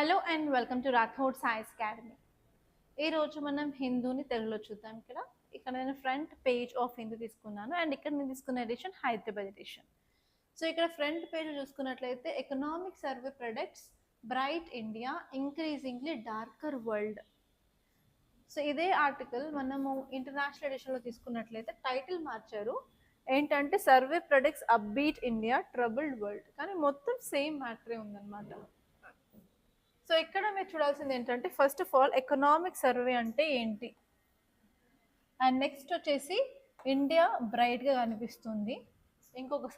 Hello and welcome to Rathod science academy. ఈరోజు మనం హిందూని తెలుగులో చూద్దాం. ఇక్కడ నేను ఫ్రంట్ పేజ్ ఆఫ్ హిందూ తీసుకున్నాను అండ్ ఇక్కడ నేను తీసుకున్న ఎడిషన్ హైదరాబాద్ ఎడిషన్. సో ఇక్కడ ఫ్రంట్ పేజ్ చూసుకున్నట్లయితే economic survey products bright India increasingly darker world. So ఇదే ఆర్టికల్ మనము ఇంటర్నేషనల్ ఎడిషన్లో తీసుకున్నట్లయితే టైటిల్ మార్చారు. ఏంటంటే survey products upbeat India troubled world, కానీ మొత్తం సేమ్ మ్యాటరే ఉందన్నమాట. సో ఇక్కడ మీరు చూడాల్సింది ఏంటంటే first of all economic survey అంటే ఏంటి, అండ్ నెక్స్ట్ వచ్చేసి ఇండియా బ్రైట్గా కనిపిస్తుంది. ఇంకొక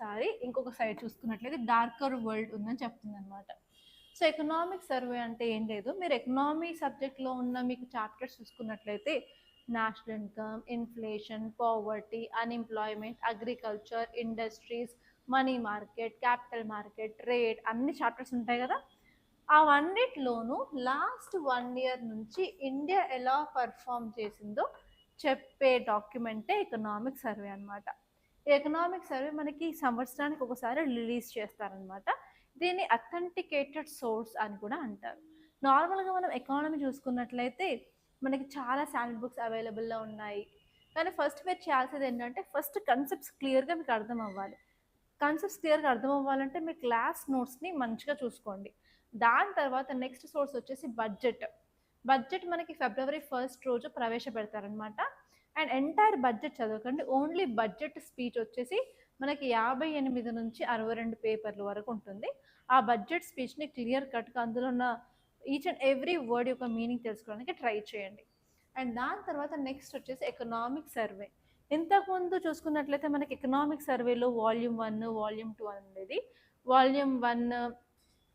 సైడ్ చూసుకున్నట్లయితే డార్కర్ వరల్డ్ ఉందని చెప్తుంది అనమాట. సో ఎకనామిక్ సర్వే అంటే ఏం లేదు, మీరు ఎకనామీ సబ్జెక్ట్లో ఉన్న మీకు చాప్టర్స్ చూసుకున్నట్లయితే national income, inflation, poverty, unemployment, agriculture, industries, money market, capital market, trade, అన్ని చాప్టర్స్ ఉంటాయి కదా. అవన్నిట్లోనూ లాస్ట్ 1 year నుంచి ఇండియా ఎలా పర్ఫామ్ చేసిందో చెప్పే డాక్యుమెంటే ఎకనామిక్ సర్వే అనమాట. ఈ ఎకనామిక్ సర్వే మనకి సంవత్సరానికి ఒకసారి రిలీజ్ చేస్తారనమాట. దీన్ని అథెంటికేటెడ్ సోర్స్ అని కూడా అంటారు. నార్మల్గా మనం ఎకానమీ చూసుకున్నట్లయితే మనకి చాలా స్టాండర్డ్ బుక్స్ అవైలబుల్లో ఉన్నాయి, కానీ ఫస్ట్ మీరు చేయాల్సింది ఏంటంటే ఫస్ట్ కన్సెప్ట్స్ క్లియర్గా మీకు అర్థం అవ్వాలి. కన్సెప్ట్స్ క్లియర్గా అర్థం అవ్వాలంటే మీ క్లాస్ నోట్స్ని మంచిగా చూసుకోండి. దాని తర్వాత నెక్స్ట్ సోర్స్ వచ్చేసి బడ్జెట్ మనకి February 1st రోజు ప్రవేశపెడతారనమాట. అండ్ ఎంటైర్ బడ్జెట్ చదవకండి, ఓన్లీ బడ్జెట్ స్పీచ్ వచ్చేసి మనకి 58 నుంచి 62 పేపర్ల వరకు ఉంటుంది. ఆ బడ్జెట్ స్పీచ్ని క్లియర్ కట్గా అందులో ఉన్న ఈచ్ అండ్ ఎవ్రీ వర్డ్ యొక్క మీనింగ్ తెలుసుకోవడానికి ట్రై చేయండి. అండ్ దాని తర్వాత నెక్స్ట్ వచ్చేసి ఎకనామిక్ సర్వే. ఇంతకుముందు చూసుకున్నట్లయితే మనకి ఎకనామిక్ సర్వేలో వాల్యూమ్ 1, వాల్యూమ్ 2 అనేది, వాల్యూమ్ 1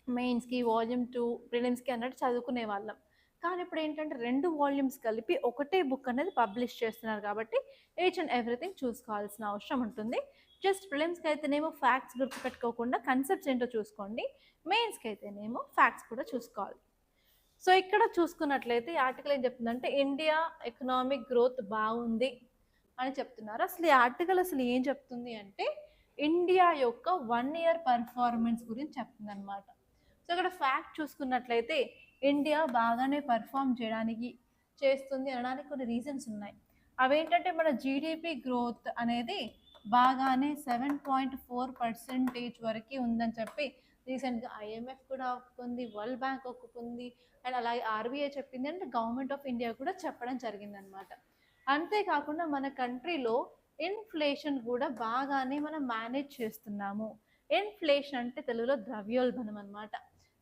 మెయిన్స్కి, వాల్యూమ్ 2 ప్రిలిమ్స్కి అన్నట్టు చదువుకునే వాళ్ళం. కానీ ఇప్పుడు ఏంటంటే 2 వాల్యూమ్స్ కలిపి ఒకటే బుక్ అనేది పబ్లిష్ చేస్తున్నారు కాబట్టి ఈచ్ అండ్ ఎవ్రీథింగ్ చూసుకోవాల్సిన అవసరం ఉంటుంది. జస్ట్ ప్రిలిమ్స్కి అయితేనేమో ఫ్యాక్ట్స్ గుర్తుపెట్టుకోకుండా కన్సెప్ట్స్ ఏంటో చూసుకోండి, మెయిన్స్కి అయితేనేమో ఫ్యాక్ట్స్ కూడా చూసుకోవాలి. సో ఇక్కడ చూసుకున్నట్లయితే ఈ ఆర్టికల్ ఏం చెప్తుందంటే ఇండియా ఎకనామిక్ గ్రోత్ బాగుంది అని చెప్తున్నారు. అసలు ఈ ఆర్టికల్ అసలు ఏం చెప్తుంది అంటే ఇండియా యొక్క 1 year పర్ఫార్మెన్స్ గురించి చెప్తుంది అనమాట. సో ఇక్కడ ఫ్యాక్ట్ చూసుకున్నట్లయితే ఇండియా బాగానే పర్ఫామ్ చేస్తుంది అనడానికి కొన్ని రీజన్స్ ఉన్నాయి. అవేంటంటే మన జీడిపి గ్రోత్ అనేది బాగానే 7.4% వరకు ఉందని చెప్పి రీసెంట్గా IMF కూడా ఒప్పుకుంది, వరల్డ్ బ్యాంక్ ఒప్పుకుంది, అండ్ అలాగే RBI చెప్పింది, అండ్ గవర్నమెంట్ ఆఫ్ ఇండియా కూడా చెప్పడం జరిగిందనమాట. అంతేకాకుండా మన కంట్రీలో ఇన్ఫ్లేషన్ కూడా బాగానే మనం మేనేజ్ చేస్తున్నాము. ఇన్ఫ్లేషన్ అంటే తెలుగులో ద్రవ్యోల్బణం అనమాట.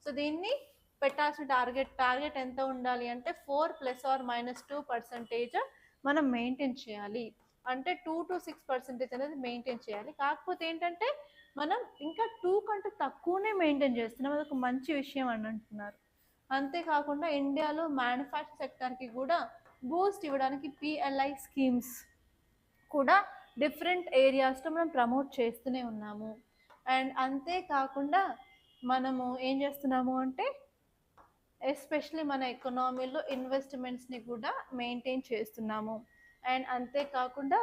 సో దీన్ని పెట్టాల్సిన టార్గెట్ ఎంత ఉండాలి అంటే 4 ± 2% మనం మెయింటైన్ చేయాలి. అంటే 2 to 6% అనేది మెయింటైన్ చేయాలి. కాకపోతే ఏంటంటే మనం ఇంకా 2 కంటే తక్కువనే మెయింటైన్ చేస్తున్నాం, అది ఒక మంచి విషయం అని అంటున్నారు. అంతేకాకుండా ఇండియాలో మ్యానుఫ్యాక్చరింగ్ సెక్టార్కి కూడా బూస్ట్ ఇవ్వడానికి PLI స్కీమ్స్ కూడా డిఫరెంట్ ఏరియాస్లో మనం ప్రమోట్ చేస్తూనే ఉన్నాము. అండ్ అంతేకాకుండా మనము ఏం చేస్తున్నాము అంటే ఎస్పెషలీ మన ఎకనామీలో ఇన్వెస్ట్మెంట్స్ని కూడా మెయింటైన్ చేస్తున్నాము. అండ్ అంతేకాకుండా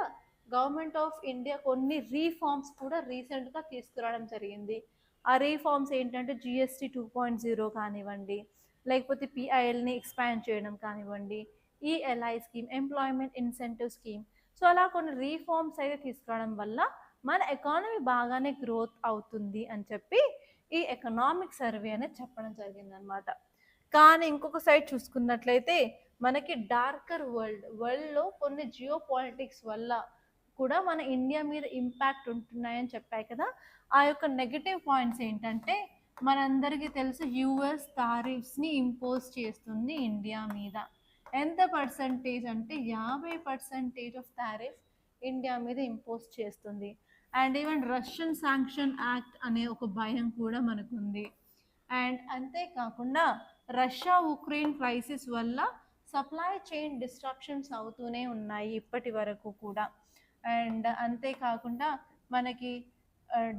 గవర్నమెంట్ ఆఫ్ ఇండియా కొన్ని రీఫార్మ్స్ కూడా రీసెంట్గా తీసుకురావడం జరిగింది. ఆ రీఫార్మ్స్ ఏంటంటే GST 2.0 కానివ్వండి, లేకపోతే PILని ఎక్స్పాండ్ చేయడం కానివ్వండి, ELI scheme, employment incentive scheme. So అలా కొన్ని రీఫార్మ్స్ అయితే తీసుకురావడం వల్ల మన ఎకానమీ బాగానే గ్రోత్ అవుతుంది అని చెప్పి ఈ ఎకనామిక్ సర్వే అనేది చెప్పడం జరిగిందనమాట. కానీ ఇంకొక సైడ్ చూసుకున్నట్లయితే మనకి డార్కర్ వరల్డ్లో కొన్ని జియో పాలిటిక్స్ వల్ల కూడా మన ఇండియా మీద ఇంపాక్ట్ ఉంటున్నాయని చెప్పాయి కదా. ఆ యొక్క నెగటివ్ పాయింట్స్ ఏంటంటే మనందరికీ తెలుసు US టారిఫ్స్ని ఇంపోజ్ చేస్తుంది ఇండియా మీద. ఎంత పర్సంటేజ్ అంటే 50% ఆఫ్ టారిఫ్ ఇండియా మీద ఇంపోజ్ చేస్తుంది. And even Russian sanction act అనే ఒక భయం కూడా మనకుంది. అండ్ అంతేకాకుండా రష్యా ఉక్రెయిన్ క్రైసిస్ వల్ల సప్లై చైన్ డిస్ట్రక్షన్స్ అవుతూనే ఉన్నాయి ఇప్పటి వరకు కూడా. అండ్ అంతేకాకుండా మనకి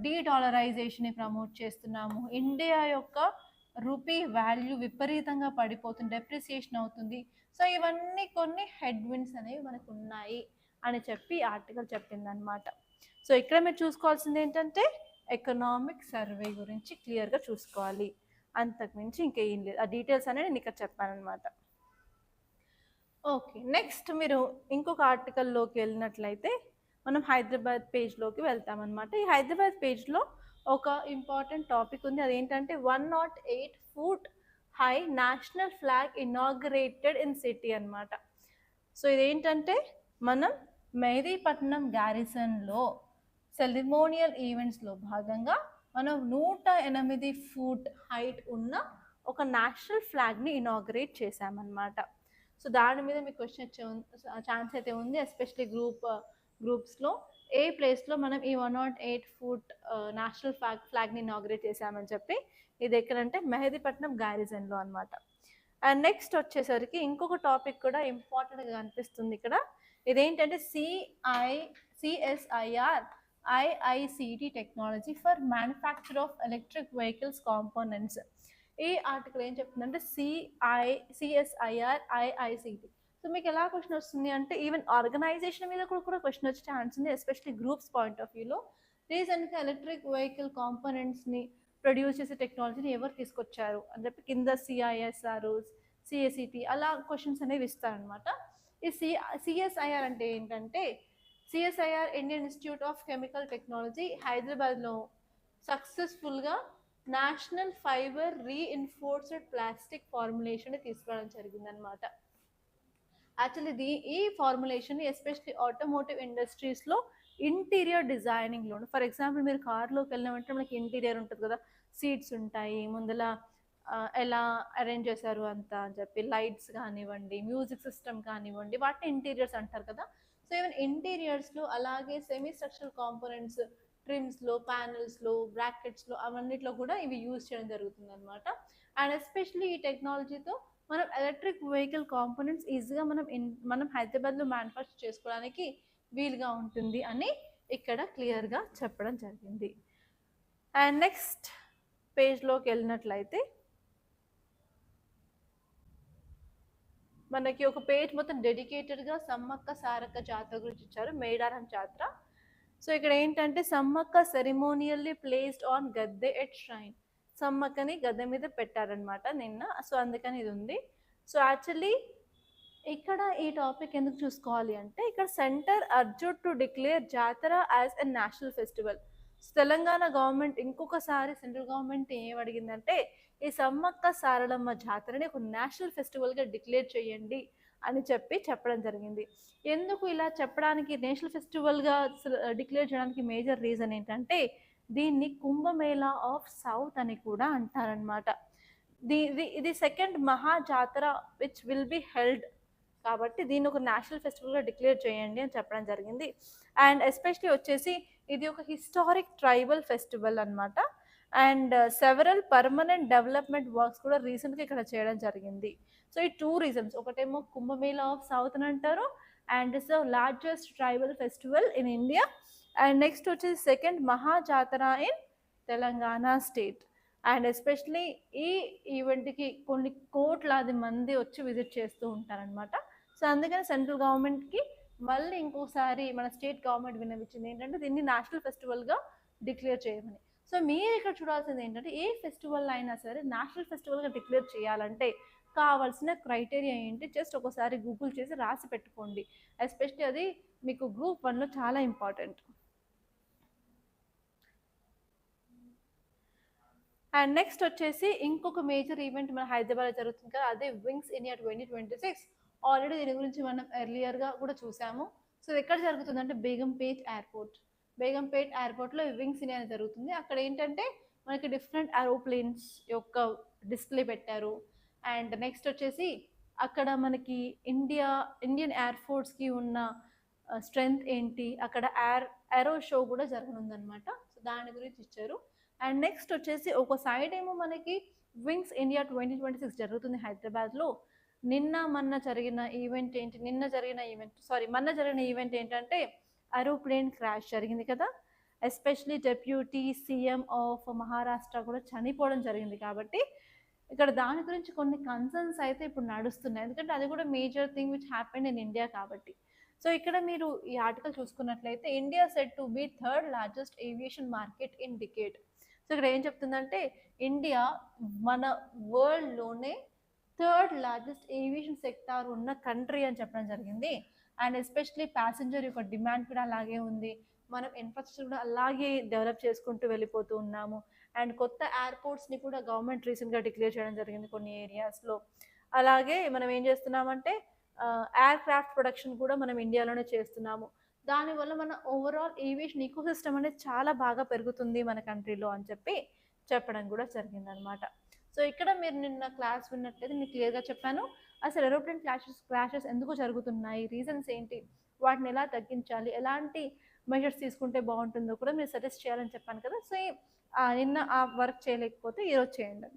డీడాలరైజేషన్ని ప్రమోట్ చేస్తున్నాము. ఇండియా యొక్క రూపీ వాల్యూ విపరీతంగా పడిపోతుంది, డెప్రిసియేషన్ అవుతుంది. సో ఇవన్నీ కొన్ని హెడ్విన్స్ అనేవి మనకు ఉన్నాయి అని చెప్పి ఆర్టికల్ చెప్పిందనమాట. సో ఇక్కడ మీరు చూసుకోవాల్సింది ఏంటంటే ఎకనామిక్ సర్వే గురించి క్లియర్గా చూసుకోవాలి. అంతకు మించి ఇంకేం లేదు. ఆ డీటెయిల్స్ అనేది నేను ఇక్కడ చెప్పాను అనమాట. ఓకే, నెక్స్ట్ మీరు ఇంకొక ఆర్టికల్లోకి వెళ్ళినట్లయితే మనం హైదరాబాద్ పేజ్లోకి వెళ్తామన్నమాట. ఈ హైదరాబాద్ పేజ్లో ఒక ఇంపార్టెంట్ టాపిక్ ఉంది. అదేంటంటే 108 foot high national flag inaugurated in city అనమాట. సో ఇదేంటంటే మనం మెహదీపట్నం గ్యారిసన్లో సెరిమోనియల్ ఈవెంట్స్లో భాగంగా మనం 108 ఫూట్ హైట్ ఉన్న ఒక నేషనల్ ఫ్లాగ్ని ఇనాగ్రేట్ చేశామన్నమాట. సో దాని మీద మీకు క్వశ్చన్ వచ్చే ఛాన్స్ అయితే ఉంది, ఎస్పెషలీ గ్రూప్స్లో ఏ ప్లేస్లో మనం ఈ 108 ఫూట్ నేషనల్ ఫ్లాగ్ని ఇనాగ్రేట్ చేశామని చెప్పి. ఇది ఎక్కడంటే మెహదీపట్నం గ్యారిజన్లో అనమాట. అండ్ నెక్స్ట్ వచ్చేసరికి ఇంకొక టాపిక్ కూడా ఇంపార్టెంట్గా కనిపిస్తుంది ఇక్కడ. ఇదేంటంటే CSIR IICT technology for manufacture of electric vehicles components. ఈ ఆర్టికల్ ఏం చెప్తుందంటే CSIR IICT. సో మీకు ఎలా క్వశ్చన్ వస్తుంది అంటే ఈవెన్ ఆర్గనైజేషన్ మీద కూడా క్వశ్చన్ వచ్చే ఛాన్స్ ఉంది, ఎస్పెషలీ గ్రూప్స్ పాయింట్ ఆఫ్ వ్యూలో. రీసెంట్గా ఎలక్ట్రిక్ వెహికల్ కాంపోనెంట్స్ని ప్రొడ్యూస్ చేసే టెక్నాలజీని ఎవరు తీసుకొచ్చారు అని చెప్పి కింద CISR CACT అలా క్వశ్చన్స్ అనేవి ఇస్తారనమాట. ఈ CSIR అంటే ఏంటంటే CSIR Indian institute of chemical technology హైదరాబాద్లో సక్సెస్ఫుల్గా national fibre reinforced plastic formulation తీసుకురావడం జరిగిందనమాట. యాక్చువల్లీ ఈ ఫార్ములేషన్ ఎస్పెషలీ ఆటోమోటివ్ ఇండస్ట్రీస్లో ఇంటీరియర్ డిజైనింగ్లో, ఫర్ ఎగ్జాంపుల్ మీరు కార్లోకి వెళ్ళినామంటే మనకి ఇంటీరియర్ ఉంటుంది కదా, సీట్స్ ఉంటాయి, ముందల ఎలా అరేంజ్ చేశారు అంతా అని చెప్పి, లైట్స్ కానివ్వండి, మ్యూజిక్ సిస్టమ్ కానివ్వండి, వాటిని ఇంటీరియర్స్ అంటారు కదా. సో ఈవెన్ ఇంటీరియర్స్లో అలాగే సెమీ స్ట్రక్చరల్ కాంపోనెంట్స్, ట్రిమ్స్లో, ప్యానెల్స్లో, బ్రాకెట్స్లో అవన్నిట్లో కూడా ఇవి యూజ్ చేయడం జరుగుతుంది అనమాట. అండ్ ఎస్పెషలీ ఈ టెక్నాలజీతో మనం ఎలక్ట్రిక్ వెహికల్ కాంపోనెంట్స్ ఈజీగా మనం హైదరాబాద్లో మ్యానుఫ్యాక్చర్ చేసుకోవడానికి వీలుగా ఉంటుంది అని ఇక్కడ క్లియర్గా చెప్పడం జరిగింది. అండ్ నెక్స్ట్ పేజ్లోకి వెళ్ళినట్లయితే మనకి ఒక పేజ్ మొత్తం డెడికేటెడ్గా సమ్మక్క సారక్క జాతర గురించి ఇచ్చారు, మేడారం జాతర. సో ఇక్కడ ఏంటంటే Sammakka ceremonially placed on gadde at shrine. సమ్మక్కని గద్దె మీద పెట్టారనమాట నిన్న, సో అందుకని ఇది ఉంది. సో యాక్చువల్లీ ఇక్కడ ఈ టాపిక్ ఎందుకు చూసుకోవాలి అంటే ఇక్కడ సెంటర్ అర్జూడ్ టు డిక్లేర్ జాతర as a national festival. Telangana government ఇంకొకసారి సెంట్రల్ గవర్నమెంట్ ఏం అడిగిందంటే ఈ సమ్మక్క సారలమ్మ జాతరని ఒక నేషనల్ ఫెస్టివల్గా డిక్లేర్ చేయండి అని చెప్పడం జరిగింది. ఎందుకు ఇలా చెప్పడానికి, నేషనల్ ఫెస్టివల్గా డిక్లేర్ చేయడానికి మేజర్ రీజన్ ఏంటంటే దీన్ని కుంభమేళా ఆఫ్ సౌత్ అని కూడా అంటారనమాట. ఇది సెకండ్ మహా జాతర విచ్ విల్ బి హెల్డ్, కాబట్టి దీన్ని ఒక నేషనల్ ఫెస్టివల్గా డిక్లేర్ చేయండి అని చెప్పడం జరిగింది. అండ్ ఎస్పెషలీ వచ్చేసి ఇది ఒక హిస్టారిక్ ట్రైబల్ ఫెస్టివల్ అనమాట. And several permanent development works కూడా రీసెంట్గా ఇక్కడ చేయడం జరిగింది. సో ఈ 2 రీజన్స్, ఒకటేమో కుంభమేళా ఆఫ్ సౌత్ అని అంటారు, and it's the largest tribal festival in India. And next వచ్చేసి సెకండ్ మహా జాతర in Telangana state. And especially ఈ ఈవెంట్కి కొన్ని కోట్లాది మంది వచ్చి విజిట్ చేస్తూ ఉంటారనమాట. సో అందుకని సెంట్రల్ గవర్నమెంట్కి మళ్ళీ ఇంకోసారి మన స్టేట్ గవర్నమెంట్ విన్నవించింది ఏంటంటే దీన్ని నేషనల్ ఫెస్టివల్గా డిక్లేర్ చేయమని. సో మీరు ఇక్కడ చూడాల్సింది ఏంటంటే ఏ ఫెస్టివల్ అయినా సరే నేషనల్ ఫెస్టివల్గా డిక్లేర్ చేయాలంటే కావాల్సిన క్రైటీరియా ఏంటి, జస్ట్ ఒకసారి గూగుల్ చేసి రాసి పెట్టుకోండి. ఎస్పెషలీ అది మీకు గ్రూప్ 1లో చాలా ఇంపార్టెంట్. అండ్ నెక్స్ట్ వచ్చేసి ఇంకొక మేజర్ ఈవెంట్ మన హైదరాబాద్లో జరుగుతుంది కదా, అదే వింగ్స్ ఇండియా 2026. ఆల్రెడీ దీని గురించి మనం ఎర్లియర్గా కూడా చూసాము. సో ఇది ఎక్కడ జరుగుతుందంటే బేగంపేట్ ఎయిర్పోర్ట్లో వింగ్స్ ఇండియా అనేది జరుగుతుంది. అక్కడ ఏంటంటే మనకి డిఫరెంట్ ఏరోప్లేన్స్ యొక్క డిస్ప్లే పెట్టారు. అండ్ నెక్స్ట్ వచ్చేసి అక్కడ మనకి ఇండియన్ ఎయిర్ ఫోర్స్కి ఉన్న స్ట్రెంగ్త్ ఏంటి, అక్కడ ఏరో షో కూడా జరగనుందనమాట. సో దాని గురించి ఇచ్చారు. అండ్ నెక్స్ట్ వచ్చేసి ఒక సైడ్ ఏమో మనకి వింగ్స్ ఇండియా 2026 జరుగుతుంది హైదరాబాద్లో. మొన్న జరిగిన ఈవెంట్ ఏంటంటే ఏరోప్లేన్ క్రాష్ జరిగింది కదా, especially deputy CM of Maharashtra కూడా చనిపోవడం జరిగింది. కాబట్టి ఇక్కడ దాని గురించి కొన్ని కన్సర్న్స్ అయితే ఇప్పుడు నడుస్తున్నాయి, ఎందుకంటే అది కూడా major thing which happened in India కాబట్టి. సో ఇక్కడ మీరు ఈ ఆర్టికల్ చూసుకున్నట్లయితే India set to be third largest aviation market in decade. So ఇక్కడ ఏం చెప్తుందంటే ఇండియా మన వరల్డ్లోనే థర్డ్ లార్జెస్ట్ ఏవియేషన్ సెక్టార్ ఉన్న కంట్రీ అని చెప్పడం జరిగింది. అండ్ ఎస్పెషలీ ప్యాసింజర్ యొక్క డిమాండ్ కూడా అలాగే ఉంది. మనం ఇన్ఫ్రాస్ట్రక్చర్ కూడా అలాగే డెవలప్ చేసుకుంటూ వెళ్ళిపోతూ ఉన్నాము. అండ్ కొత్త ఎయిర్పోర్ట్స్ని కూడా గవర్నమెంట్ రీసెంట్గా డిక్లేర్ చేయడం జరిగింది కొన్ని ఏరియాస్లో. అలాగే మనం ఏం చేస్తున్నామంటే ఎయిర్ క్రాఫ్ట్ ప్రొడక్షన్ కూడా మనం ఇండియాలోనే చేస్తున్నాము. దానివల్ల మన ఓవరాల్ ఏవియేషన్ ఈకోసిస్టమ్ అనేది చాలా బాగా పెరుగుతుంది మన కంట్రీలో అని చెప్పడం కూడా జరిగిందనమాట. సో ఇక్కడ మీరు నిన్న క్లాస్ విన్నట్లయితే నేను క్లియర్గా చెప్పాను అసలు ఏరోప్లేన్ క్రాషెస్ ఎందుకు జరుగుతున్నాయి, రీజన్స్ ఏంటి, వాటిని ఎలా తగ్గించాలి, ఎలాంటి మెజర్స్ తీసుకుంటే బాగుంటుందో కూడా మీరు సజెస్ట్ చేయాలని చెప్పాను కదా. సో నిన్న ఆ వర్క్ చేయలేకపోతే ఈరోజు చేయండి.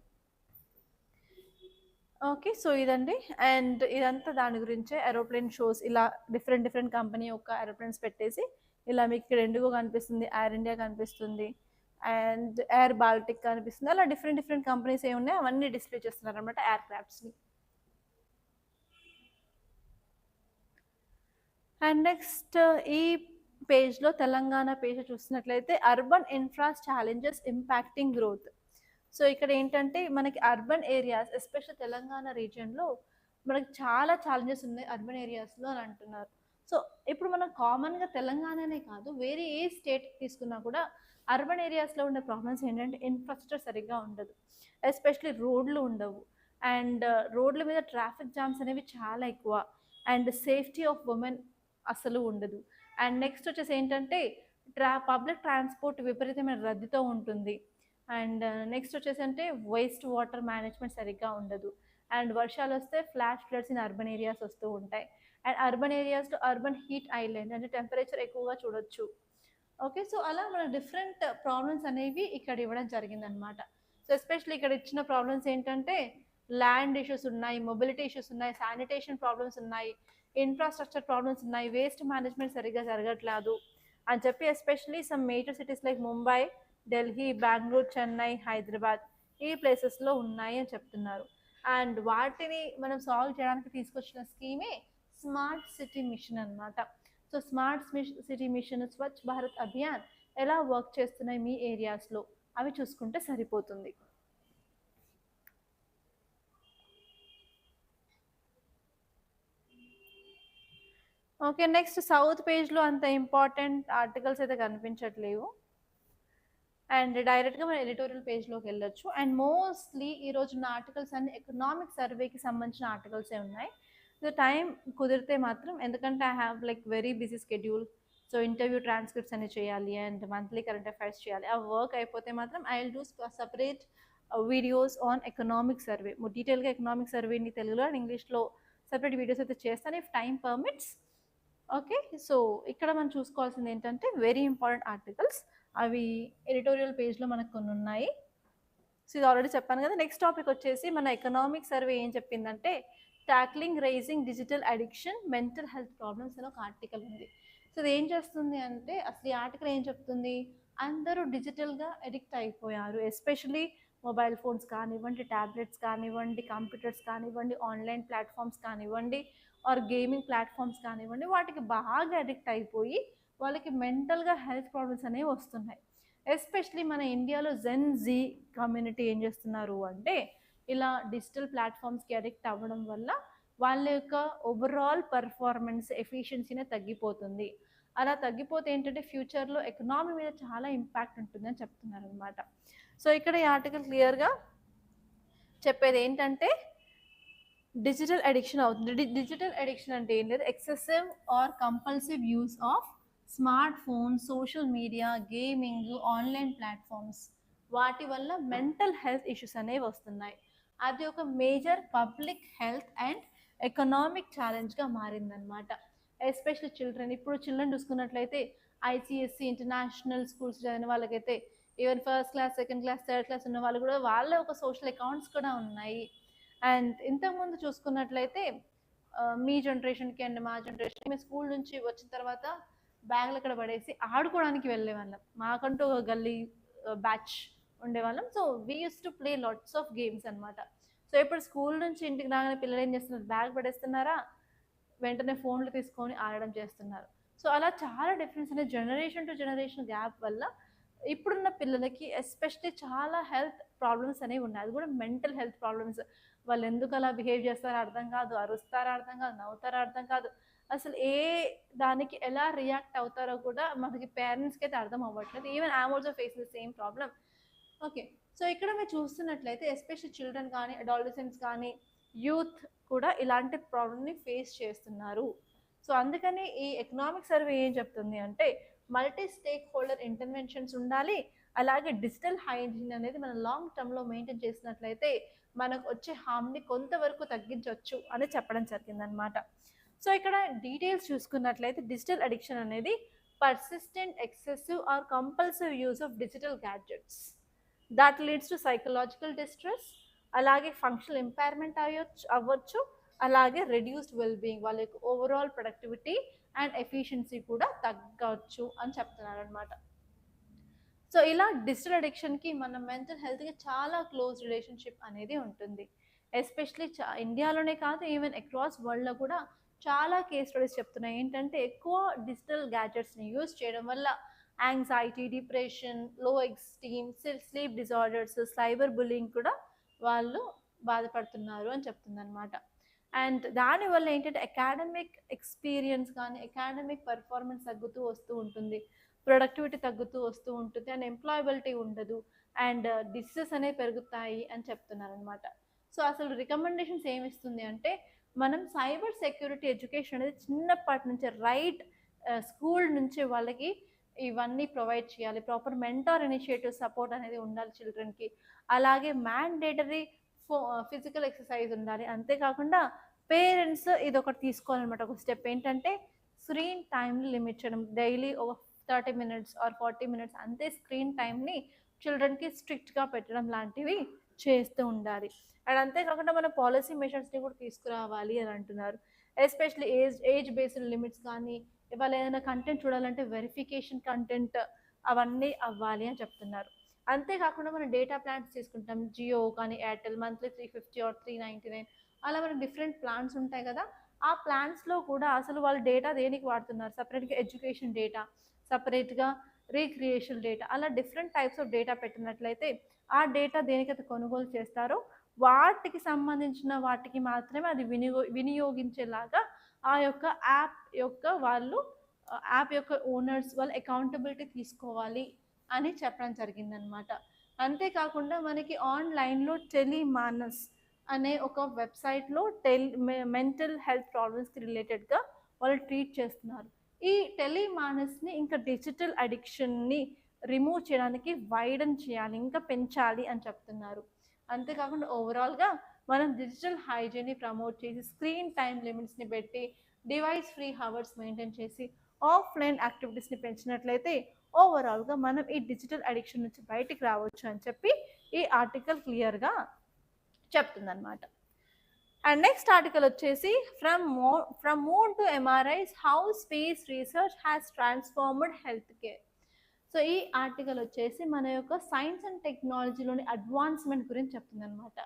ఓకే, సో ఇదండి. అండ్ ఇదంతా దాని గురించే ఏరోప్లేన్ షోస్ ఇలా డిఫరెంట్ కంపెనీ యొక్క ఏరోప్లేన్స్ పెట్టేసి ఇలా మీకు ఇక్కడ ఇండిగో కనిపిస్తుంది, ఎయిర్ ఇండియా కనిపిస్తుంది అండ్ ఎయిర్ బాల్టిక్ కనిపిస్తుంది. అలా డిఫరెంట్ కంపెనీస్ ఏ ఉన్నాయి అవన్నీ డిస్ప్లే చేస్తున్నారు అనమాట ఎయిర్ క్రాఫ్ట్స్ని. అండ్ నెక్స్ట్ ఈ పేజ్లో తెలంగాణ పేజ్ చూసినట్లయితే urban infras challenges impacting growth. So ఇక్కడ ఏంటంటే మనకి అర్బన్ ఏరియాస్ ఎస్పెషల్ తెలంగాణ రీజియన్లో మనకి చాలా ఛాలెంజెస్ ఉన్నాయి అర్బన్ ఏరియాస్లో అని అంటున్నారు. సో ఇప్పుడు మనం కామన్గా తెలంగాణనే కాదు వేరే ఏ స్టేట్ తీసుకున్నా కూడా అర్బన్ ఏరియాస్లో ఉండే ప్రాబ్లమ్స్ ఏంటంటే ఇన్ఫ్రాస్ట్రక్చర్ సరిగ్గా ఉండదు, ఎస్పెషలీ రోడ్లు ఉండవు అండ్ రోడ్ల మీద ట్రాఫిక్ జామ్స్ అనేవి చాలా ఎక్కువ అండ్ సేఫ్టీ ఆఫ్ ఉమెన్ అసలు ఉండదు. అండ్ నెక్స్ట్ వచ్చేసి ఏంటంటే పబ్లిక్ ట్రాన్స్పోర్ట్ విపరీతమైన రద్దీతో ఉంటుంది. అండ్ నెక్స్ట్ వచ్చేసి అంటే వేస్ట్ వాటర్ మేనేజ్మెంట్ సరిగ్గా ఉండదు అండ్ వర్షాలు వస్తే flash floods in urban areas వస్తూ ఉంటాయి. అండ్ అర్బన్ ఏరియాస్లో అర్బన్ హీట్ ఐలాండ్ అంటే టెంపరేచర్ ఎక్కువగా చూడొచ్చు. ఓకే, సో అలా మన డిఫరెంట్ ప్రాబ్లమ్స్ అనేవి ఇక్కడ ఇవ్వడం జరిగిందనమాట. సో ఎస్పెషల్లీ ఇక్కడ ఇచ్చిన ప్రాబ్లమ్స్ ఏంటంటే ల్యాండ్ ఇష్యూస్ ఉన్నాయి, మొబిలిటీ ఇష్యూస్ ఉన్నాయి, శానిటేషన్ ప్రాబ్లమ్స్ ఉన్నాయి, ఇన్ఫ్రాస్ట్రక్చర్ ప్రాబ్లమ్స్ ఉన్నాయి, వేస్ట్ మేనేజ్మెంట్ సరిగ్గా జరగట్లేదు అని చెప్పి especially some major cities like Mumbai, Delhi, Bengaluru, Chennai, Hyderabad ఈ ప్లేసెస్లో ఉన్నాయి అని చెప్తున్నారు. అండ్ వాటిని మనం సాల్వ్ చేయడానికి తీసుకొచ్చిన స్కీమే స్మార్ట్ సిటీ మిషన్ అనమాట. So smart city mission, Swachh Bharat Abhiyan ఎలా వర్క్ చేస్తున్నాయి మీ ఏరియాస్లో అవి చూసుకుంటే సరిపోతుంది. ఓకే, నెక్స్ట్ సౌత్ పేజ్లో అంత ఇంపార్టెంట్ ఆర్టికల్స్ అయితే కనిపించట్లేవు అండ్ డైరెక్ట్గా మన ఎడిటోరియల్ పేజ్లోకి వెళ్ళొచ్చు. అండ్ మోస్ట్లీ ఈరోజు ఉన్న ఆర్టికల్స్ అన్ని ఎకనామిక్ సర్వేకి సంబంధించిన ఆర్టికల్సే ఉన్నాయి. సో టైం కుదిరితే మాత్రం, ఎందుకంటే I have like very busy schedule, so interview transcripts అన్ని చేయాలి అండ్ మంత్లీ కరెంట్ అఫైర్స్ చేయాలి. ఆ వర్క్ అయిపోతే మాత్రం I will do separate videos on economic survey, డీటెయిల్గా ఎకనామిక్ సర్వేని తెలుగులో అండ్ ఇంగ్లీష్లో సపరేట్ వీడియోస్ అయితే చేస్తాను if time permits. Okay, so ఇక్కడ మనం చూసుకోవాల్సింది ఏంటంటే వెరీ ఇంపార్టెంట్ ఆర్టికల్స్, అవి ఎడిటోరియల్ పేజ్లో మనకు కొన్ని ఉన్నాయి. సో ఇది ఆల్రెడీ చెప్పాను కదా. నెక్స్ట్ టాపిక్ వచ్చేసి మన ఎకనామిక్ సర్వే ఏం చెప్పిందంటే tackling rising digital addiction mental health problems అని ఒక ఆర్టికల్ ఉంది. సో ఇది ఏం చేస్తుంది అంటే అసలు ఈ ఆర్టికల్ ఏం చెప్తుంది, అందరూ డిజిటల్గా అడిక్ట్ అయిపోయారు, ఎస్పెషలీ మొబైల్ ఫోన్స్ కానివ్వండి, ట్యాబ్లెట్స్ కానివ్వండి, కంప్యూటర్స్ కానివ్వండి, ఆన్లైన్ ప్లాట్ఫామ్స్ కానివ్వండి ఆర్ గేమింగ్ ప్లాట్ఫామ్స్ కానివ్వండి, వాటికి బాగా అడిక్ట్ అయిపోయి వాళ్ళకి మెంటల్గా హెల్త్ ప్రాబ్లమ్స్ అనేవి వస్తున్నాయి. ఎస్పెషలీ మన ఇండియాలో జెన్ జీ కమ్యూనిటీ ఏం చేస్తున్నారు అంటే ఇలా డిజిటల్ ప్లాట్ఫామ్స్కి అడిక్ట్ అవ్వడం వల్ల వాళ్ళ యొక్క ఓవరాల్ పర్ఫార్మెన్స్ ఎఫిషియన్సీనే తగ్గిపోతుంది. అలా తగ్గిపోతే ఏంటంటే ఫ్యూచర్లో ఎకనామీ మీద చాలా ఇంపాక్ట్ ఉంటుందని చెప్తున్నారు అనమాట. సో ఇక్కడ ఈ ఆర్టికల్ క్లియర్గా చెప్పేది ఏంటంటే డిజిటల్ అడిక్షన్ అవుతుంది. డిజిటల్ అడిక్షన్ అంటే ఏం లేదు, excessive or compulsive use of smart phone, social media, gaming, online platforms, వాటి వల్ల మెంటల్ హెల్త్ ఇష్యూస్ అనేవి వస్తున్నాయి. అది ఒక major public health and economic ఛాలెంజ్గా మారిందనమాట. ఎస్పెషల్లీ చిల్డ్రన్, ఇప్పుడు చిల్డ్రన్ చూసుకున్నట్లయితే ఐసిఎస్సి ఇంటర్నేషనల్ స్కూల్స్ చదివిన వాళ్ళకైతే even first class, second class, third class ఉన్న వాళ్ళు కూడా వాళ్ళ ఒక సోషల్ అకౌంట్స్ కూడా ఉన్నాయి. అండ్ ఇంతకుముందు చూసుకున్నట్లయితే మీ జనరేషన్కి అండ్ మా జనరేషన్కి మేము స్కూల్ నుంచి వచ్చిన తర్వాత బ్యాగ్లు అక్కడ పడేసి ఆడుకోవడానికి వెళ్ళే వాళ్ళం, మాకంటూ ఒక గల్లీ బ్యాచ్ ఉండేవాళ్ళం. So we use to play lots of games అనమాట. సో ఇప్పుడు స్కూల్ నుంచి ఇంటికి రాగానే పిల్లలు ఏం చేస్తున్నారు, బ్యాగ్ పడేస్తున్నారా, వెంటనే ఫోన్లు తీసుకొని ఆడడం చేస్తున్నారు. సో అలా చాలా డిఫరెన్స్ అనేది జనరేషన్ టు జనరేషన్ గ్యాప్ వల్ల ఇప్పుడున్న పిల్లలకి ఎస్పెషల్లీ చాలా హెల్త్ ప్రాబ్లమ్స్ అనేవి ఉన్నాయి. అది కూడా మెంటల్ హెల్త్ ప్రాబ్లమ్స్. వాళ్ళు ఎందుకు అలా బిహేవ్ చేస్తారో అర్థం కాదు, అరుస్తారో అర్థం కాదు, నవ్వుతారో అర్థం కాదు. అసలు ఏ దానికి ఎలా రియాక్ట్ అవుతారో కూడా మనకి పేరెంట్స్కి అయితే అర్థం అవ్వట్లేదు. Even I'm also face the same problem. Okay, so ఇక్కడ మీరు చూస్తున్నట్లయితే ఎస్పెషల్లీ చిల్డ్రన్ కానీ అడాలసెంట్స్ కానీ యూత్ కూడా ఇలాంటి ప్రాబ్లమ్ని ఫేస్ చేస్తున్నారు. సో అందుకని ఈ ఎకనామిక్ సర్వే ఏం చెప్తుంది అంటే మల్టీ స్టేక్ హోల్డర్ ఇంటర్వెన్షన్స్ ఉండాలి. అలాగే డిజిటల్ హైజీన్ అనేది మనం లాంగ్ టర్మ్లో మెయింటైన్ చేసినట్లయితే మనకు వచ్చే హామ్ని కొంతవరకు తగ్గించవచ్చు అని చెప్పడం జరిగిందనమాట. సో ఇక్కడ డీటెయిల్స్ చూసుకున్నట్లయితే డిజిటల్ అడిక్షన్ అనేది persistent excessive or compulsive use of digital gadgets that leads to psychological distress, అలాగే ఫంక్షనల్ ఇంపైర్మెంట్ అవ్వచ్చు, అలాగే రెడ్యూస్డ్ వెల్బీయింగ్, వాళ్ళ యొక్క ఓవరాల్ ప్రొడక్టివిటీ అండ్ ఎఫిషియన్సీ కూడా తగ్గవచ్చు అని చెప్తున్నారు అనమాట. సో ఇలా డిజిటల్ అడిక్షన్కి మన మెంటల్ హెల్త్కి చాలా క్లోజ్ రిలేషన్షిప్ అనేది ఉంటుంది. ఎస్పెషలీ ఇండియాలోనే కాదు, ఈవెన్ అక్రాస్ వరల్డ్లో కూడా చాలా కేస్ స్టడీస్ చెప్తున్నాయి ఏంటంటే ఎక్కువ డిజిటల్ గ్యాడ్జెట్స్ని యూజ్ చేయడం వల్ల యాంగ్జైటీ, డిప్రెషన్, లో esteem, sleep disorders, cyber bullying కూడా వాళ్ళు బాధపడుతున్నారు అని చెప్తుందన్నమాట. అండ్ దానివల్ల ఏంటంటే అకాడమిక్ ఎక్స్పీరియన్స్ కానీ అకాడమిక్ పర్ఫార్మెన్స్ తగ్గుతూ వస్తూ ఉంటుంది, ప్రొడక్టివిటీ తగ్గుతూ వస్తూ ఉంటుంది, అండ్ ఎంప్లాయబిలిటీ ఉండదు, అండ్ డిసీజెస్ అనేవి పెరుగుతాయి అని చెప్తున్నారు అనమాట. సో అసలు రికమెండేషన్స్ ఏమి ఇస్తుంది అంటే మనం సైబర్ సెక్యూరిటీ ఎడ్యుకేషన్ అనేది చిన్నప్పటి నుంచి రైట్ స్కూల్ నుంచి వాళ్ళకి ఇవన్నీ ప్రొవైడ్ చేయాలి. ప్రాపర్ మెంటార్ ఇనిషియేటివ్ సపోర్ట్ అనేది ఉండాలి చిల్డ్రన్కి. అలాగే మ్యాండేటరీ ఫిజికల్ ఎక్సర్సైజ్ ఉండాలి. అంతేకాకుండా పేరెంట్స్ ఇది ఒకటి తీసుకోవాలన్నమాట. ఒక స్టెప్ ఏంటంటే స్క్రీన్ టైంని లిమిట్ చేయడం. డైలీ ఒక 30 minutes ఆర్ 40 minutes అంతే స్క్రీన్ టైంని చిల్డ్రన్కి స్ట్రిక్ట్గా పెట్టడం లాంటివి చేస్తూ ఉండాలి. అండ్ అంతేకాకుండా మన పాలసీ మెషర్స్ని కూడా తీసుకురావాలి అని అంటున్నారు. ఎస్పెషల్లీ ఏజ్ బేస్డ్ లిమిట్స్ కానీ, ఇవాళ ఏదైనా కంటెంట్ చూడాలంటే వెరిఫికేషన్ కంటెంట్ అవన్నీ అవ్వాలి అని చెప్తున్నారు. అంతేకాకుండా మనం డేటా ప్లాన్స్ తీసుకుంటాం, జియో కానీ ఎయిర్టెల్ మంత్లీ 350 ఆర్ 399 అలా మనకి డిఫరెంట్ ప్లాన్స్ ఉంటాయి కదా. ఆ ప్లాన్స్లో కూడా అసలు వాళ్ళు డేటా దేనికి వాడుతున్నారు, సపరేట్గా ఎడ్యుకేషన్ డేటా, సపరేట్గా రీక్రియేషన్ డేటా, అలా డిఫరెంట్ టైప్స్ ఆఫ్ డేటా పెట్టినట్లయితే ఆ డేటా దేనికైతే కొనుగోలు చేస్తారో వాటికి సంబంధించిన వాటికి మాత్రమే అది వినియోగించేలాగా ఆ యొక్క యాప్ యొక్క ఓనర్స్ వాళ్ళు అకౌంటబిలిటీ తీసుకోవాలి అని చెప్పడం జరిగిందనమాట. అంతేకాకుండా మనకి ఆన్లైన్లో టెలిమానస్ అనే ఒక వెబ్సైట్లో మెంటల్ హెల్త్ ప్రాబ్లమ్స్కి రిలేటెడ్గా వాళ్ళు ట్రీట్ చేస్తున్నారు. ఈ టెలిమానస్ని ఇంకా డిజిటల్ అడిక్షన్ని రిమూవ్ చేయడానికి వైడన్ చేయాలి, ఇంకా పెంచాలి అని చెప్తున్నారు. అంతేకాకుండా ఓవరాల్గా మనం డిజిటల్ హైజీన్ని ప్రమోట్ చేసి స్క్రీన్ టైం లిమిట్స్ని పెట్టి డివైస్ ఫ్రీ హవర్స్ మెయింటైన్ చేసి ఆఫ్లైన్ యాక్టివిటీస్ని పెంచినట్లయితే ఓవరాల్గా మనం ఈ డిజిటల్ అడిక్షన్ నుంచి బయటికి రావచ్చు అని చెప్పి ఈ ఆర్టికల్ క్లియర్గా చెప్తుందన్నమాట. అండ్ నెక్స్ట్ ఆర్టికల్ వచ్చేసి from moon to MRIs how space research has transformed health care. So ఈ ఆర్టికల్ వచ్చేసి మన యొక్క సైన్స్ అండ్ టెక్నాలజీలోని అడ్వాన్స్మెంట్ గురించి చెప్తుంది అనమాట.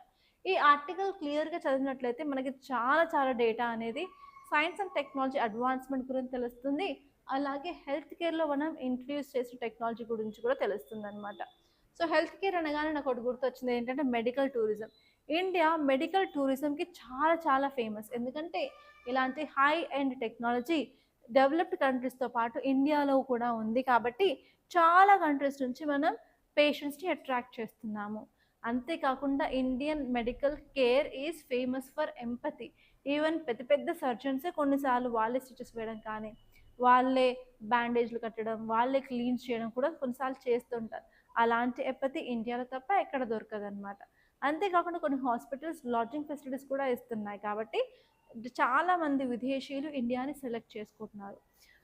ఈ ఆర్టికల్ క్లియర్గా చదివినట్లయితే మనకి చాలా చాలా డేటా అనేది సైన్స్ అండ్ టెక్నాలజీ అడ్వాన్స్మెంట్ గురించి తెలుస్తుంది. అలాగే హెల్త్ కేర్లో మనం ఇంట్రడ్యూస్ చేసిన టెక్నాలజీ గురించి కూడా తెలుస్తుంది అనమాట. సో హెల్త్ కేర్ అనగానే నాకు ఒకటి గుర్తొచ్చింది ఏంటంటే మెడికల్ టూరిజం. ఇండియా మెడికల్ టూరిజంకి చాలా చాలా ఫేమస్. ఎందుకంటే ఇలాంటి హై ఎండ్ టెక్నాలజీ డెవలప్డ్ కంట్రీస్తో పాటు ఇండియాలో కూడా ఉంది కాబట్టి చాలా కంట్రీస్ నుంచి మనం పేషెంట్స్ని అట్రాక్ట్ చేస్తున్నాము. అంతేకాకుండా Indian medical care is famous for empathy. Even పెద్ద పెద్ద సర్జన్సే కొన్నిసార్లు వాళ్ళే స్టిచెస్ వేయడం కానీ, వాళ్ళే బ్యాండేజ్లు కట్టడం, వాళ్ళే క్లీన్ చేయడం కూడా కొన్నిసార్లు చేస్తుంటారు. అలాంటి ఎంపతి ఇండియాలో తప్ప ఎక్కడ దొరకదనమాట. అంతేకాకుండా కొన్ని హాస్పిటల్స్ లాడ్జింగ్ ఫెసిలిటీస్ కూడా ఇస్తున్నాయి కాబట్టి చాలామంది విదేశీయులు ఇండియాని సెలెక్ట్ చేసుకుంటున్నారు.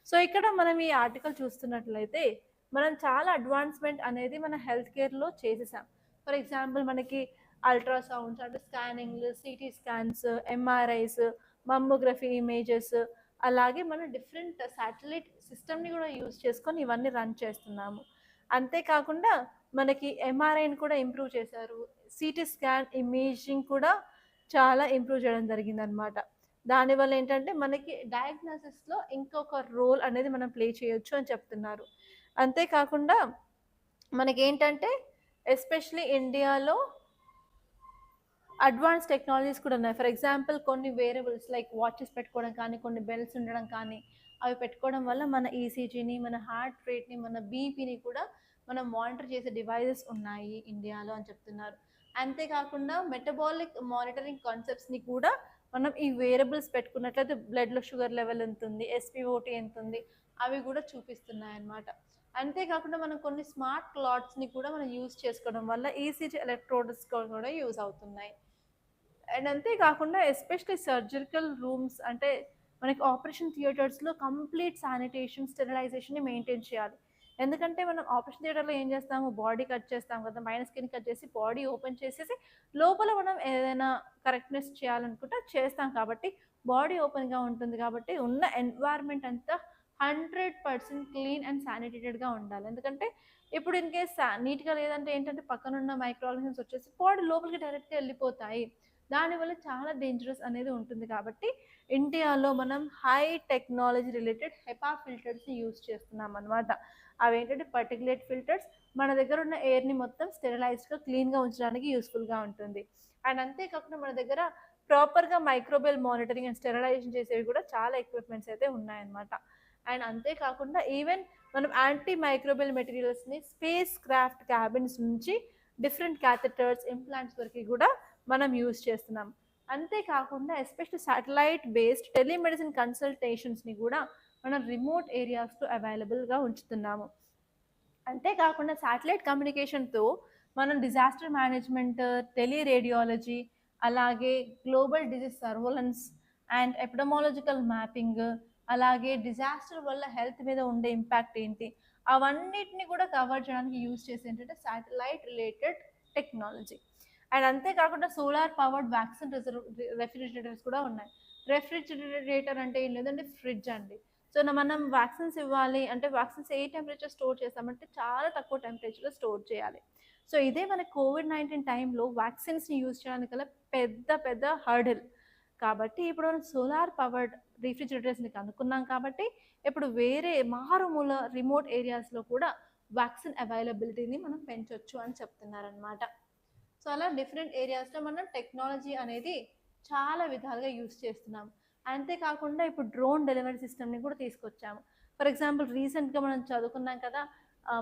సో ఇక్కడ మనం ఈ ఆర్టికల్ చూస్తున్నట్లయితే మనం చాలా అడ్వాన్స్మెంట్ అనేది మన హెల్త్ కేర్లో చేసేసాం. ఫర్ ఎగ్జాంపుల్ మనకి అల్ట్రాసౌండ్స్ అంటే స్కానింగ్లు, సిటీ స్కాన్స్, ఎంఆర్ఐస్, మమ్మోగ్రఫీ ఇమేజెస్, అలాగే మనం డిఫరెంట్ శాటిలైట్ సిస్టమ్ని కూడా యూజ్ చేసుకొని ఇవన్నీ రన్ చేస్తున్నాము. అంతేకాకుండా మనకి ఎంఆర్ఐని కూడా ఇంప్రూవ్ చేశారు, సిటీ స్కాన్ ఇమేజింగ్ కూడా చాలా ఇంప్రూవ్ చేయడం జరిగిందనమాట. దానివల్ల ఏంటంటే మనకి డయాగ్నోసిస్లో ఇంకొక రోల్ అనేది మనం ప్లే చేయొచ్చు అని చెప్తున్నారు. అంతేకాకుండా మనకేంటంటే ఎస్పెషలీ ఇండియాలో అడ్వాన్స్ టెక్నాలజీస్ కూడా ఉన్నాయి. ఫర్ ఎగ్జాంపుల్ కొన్ని వేరియబుల్స్ లైక్ వాచెస్ పెట్టుకోవడం కానీ, కొన్ని బెల్ట్స్ ఉండడం కానీ, అవి పెట్టుకోవడం వల్ల మన ఈసీజీని, మన హార్ట్ రేట్ని, మన బీపీని కూడా మనం మానిటర్ చేసే డివైజెస్ ఉన్నాయి ఇండియాలో అని చెప్తున్నారు. అంతేకాకుండా మెటబాలిక్ మానిటరింగ్ కాన్సెప్ట్స్ని కూడా మనం ఈ వేరియబుల్స్ పెట్టుకున్నట్లయితే బ్లడ్లో షుగర్ లెవెల్ ఎంత ఉంది, ఎస్పీఓటీ ఎంత ఉంది, అవి కూడా చూపిస్తున్నాయి అన్నమాట. అంతేకాకుండా మనం కొన్ని స్మార్ట్ క్లాత్స్ని కూడా మనం యూజ్ చేసుకోవడం వల్ల ఈసీజీ ఎలక్ట్రోడ్స్ కూడా యూజ్ అవుతున్నాయి. అండ్ అంతేకాకుండా ఎస్పెషలీ సర్జికల్ రూమ్స్ అంటే మనకి ఆపరేషన్ థియేటర్స్లో కంప్లీట్ శానిటేషన్ స్టెరిలైజేషన్ని మెయింటైన్ చేయాలి. ఎందుకంటే మనం ఆపరేషన్ థియేటర్లో ఏం చేస్తాము, బాడీ కట్ చేస్తాం కదా, మైనస్ స్కిన్ కట్ చేసి బాడీ ఓపెన్ చేసేసి లోపల మనం ఏదైనా కరెక్ట్నెస్ చేయాలనుకుంటే చేస్తాం. కాబట్టి బాడీ ఓపెన్గా ఉంటుంది కాబట్టి ఉన్న ఎన్వైర్న్మెంట్ అంతా 100% క్లీన్ అండ్ శానిటేటెడ్గా ఉండాలి. ఎందుకంటే ఇప్పుడు ఇన్ కేస్ నీట్గా లేదంటే ఏంటంటే పక్కనున్న మైక్రో ఆర్గానిజమ్స్ వచ్చేసి బాడీ లోపలికి డైరెక్ట్గా వెళ్ళిపోతాయి. దానివల్ల చాలా డేంజరస్ అనేది ఉంటుంది. కాబట్టి ఇండియాలో మనం హై టెక్నాలజీ రిలేటెడ్ హెపా ఫిల్టర్స్ని యూజ్ చేస్తున్నాం అనమాట. అవి ఏంటంటే పర్టికులేట్ ఫిల్టర్స్ మన దగ్గర ఉన్న ఎయిర్ని మొత్తం స్టెరిలైజ్డ్గా క్లీన్గా ఉంచడానికి యూస్ఫుల్గా ఉంటుంది. అండ్ అంతేకాకుండా మన దగ్గర ప్రాపర్గా మైక్రోబియల్ మానిటరింగ్ అండ్ స్టెరిలైజేషన్ చేసేవి కూడా చాలా ఎక్విప్మెంట్స్ అయితే ఉన్నాయన్నమాట. అండ్ అంతేకాకుండా ఈవెన్ మనం యాంటీ మైక్రోబియల్ మెటీరియల్స్ని స్పేస్ క్రాఫ్ట్ క్యాబిన్స్ నుంచి డిఫరెంట్ క్యాథెటర్స్ ఇంప్లాంట్స్ వరకు కూడా మనం యూజ్ చేస్తున్నాం. అంతేకాకుండా ఎస్పెషల్లీ శాటిలైట్ బేస్డ్ టెలిమెడిసిన్ కన్సల్టేషన్స్ని కూడా మనం రిమోట్ ఏరియాస్లో అవైలబుల్గా ఉంచుతున్నాము. అంతేకాకుండా శాటిలైట్ కమ్యూనికేషన్తో మనం డిజాస్టర్ మేనేజ్మెంట్, టెలిరేడియాలజీ, అలాగే global disease surveillance and epidemiological mapping, అలాగే డిజాస్టర్ వల్ల హెల్త్ మీద ఉండే ఇంపాక్ట్ ఏంటి, అవన్నిటిని కూడా కవర్ చేయడానికి యూజ్ చేసే ఏంటంటే శాటిలైట్ రిలేటెడ్ టెక్నాలజీ. అండ్ అంతేకాకుండా సోలార్ పవర్డ్ వ్యాక్సిన్ రెఫ్రిజిరేటర్స్ కూడా ఉన్నాయి. రెఫ్రిజిరేటర్ అంటే ఏం లేదంటే ఫ్రిడ్జ్ అండి. సో మనం వ్యాక్సిన్స్ ఇవ్వాలి అంటే వ్యాక్సిన్స్ ఏ టెంపరేచర్ స్టోర్ చేస్తామంటే చాలా తక్కువ టెంపరేచర్లో స్టోర్ చేయాలి. సో ఇదే మన కోవిడ్-19 టైంలో వ్యాక్సిన్స్ని యూజ్ చేయడానికి గల పెద్ద పెద్ద హర్డిల్. కాబట్టి ఇప్పుడు మనం సోలార్ పవర్డ్ రిఫ్రిజిరేటర్స్ని కనుక్కున్నాం. కాబట్టి ఇప్పుడు వేరే మారుమూల రిమోట్ ఏరియాస్లో కూడా వ్యాక్సిన్ అవైలబిలిటీని మనం పెంచవచ్చు అని చెప్తున్నారనమాట. సో అలా డిఫరెంట్ ఏరియాస్లో మనం టెక్నాలజీ అనేది చాలా విధాలుగా యూజ్ చేస్తున్నాం. అంతేకాకుండా ఇప్పుడు డ్రోన్ డెలివరీ సిస్టమ్ని కూడా తీసుకొచ్చాము. ఫర్ ఎగ్జాంపుల్ రీసెంట్గా మనం చదువుకున్నాం కదా,